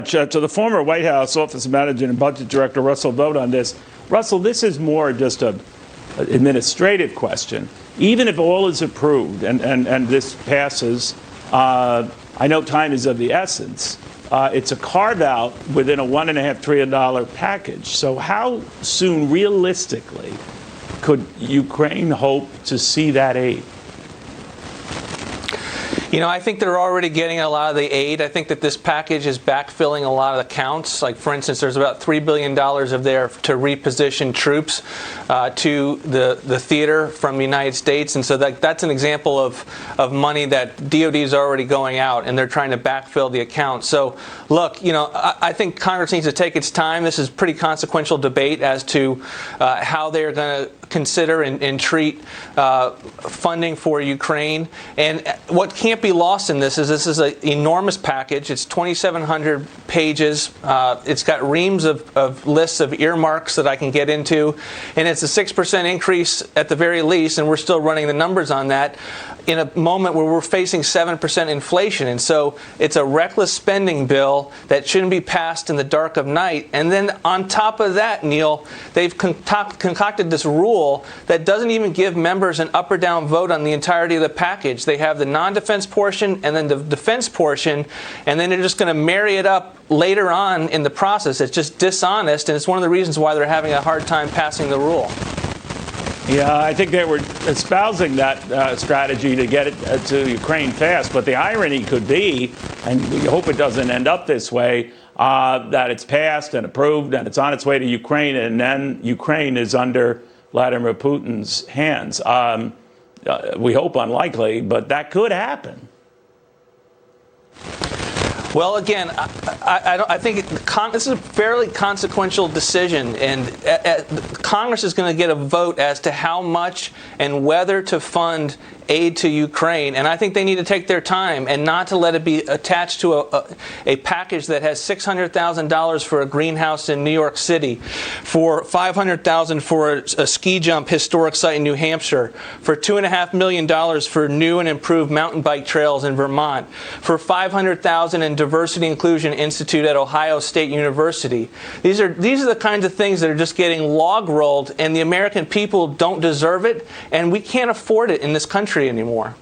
To the former White House Office of Management and Budget Director Russell Vought on this. Russell, this is more just an administrative question. Even if all is approved and this passes, I know time is of the essence. It's a carve-out within a $1.5 trillion package. So how soon, realistically, could Ukraine hope to see that aid? You know, I think they're already getting a lot of the aid. I think that this package is backfilling a lot of the accounts. Like, for instance, there's about $3 billion of there to reposition troops to the theater from the United States. And so that's an example of money that DOD is already going out, and they're trying to backfill the account. So, look, you know, I think Congress needs to take its time. This is pretty consequential debate as to how they're going to consider and treat funding for Ukraine. And what can't be lost in this is an enormous package. It's 2,700 pages. It's got reams of lists of earmarks that I can get into. And it's a 6% increase at the very least, and we're still running the numbers on that in a moment where we're facing 7% inflation. And so it's a reckless spending bill that shouldn't be passed in the dark of night. And then on top of that, Neil, they've concocted this rule that doesn't even give members an up or down vote on the entirety of the package. They have the non-defense portion and then the defense portion, and then they're just going to marry it up later on in the process. It's just dishonest, and it's one of the reasons why they're having a hard time passing the rule. Yeah, I think they were espousing that strategy to get it to Ukraine fast. But the irony could be, and we hope it doesn't end up this way, that it's passed and approved and it's on its way to Ukraine, and then Ukraine is under Vladimir Putin's hands. We hope unlikely, but that could happen. Well, again, I think this is a fairly consequential decision, and Congress is going to get a vote as to how much and whether to fund aid to Ukraine. And I think they need to take their time and not to let it be attached to a package that has $600,000 for a greenhouse in New York City, for $500,000 for a ski jump historic site in New Hampshire, for $2.5 million for new and improved mountain bike trails in Vermont, for $500,000 in Diversity Inclusion Institute at Ohio State University. These are the kinds of things that are just getting log rolled, and the American people don't deserve it, and we can't afford it in this country anymore.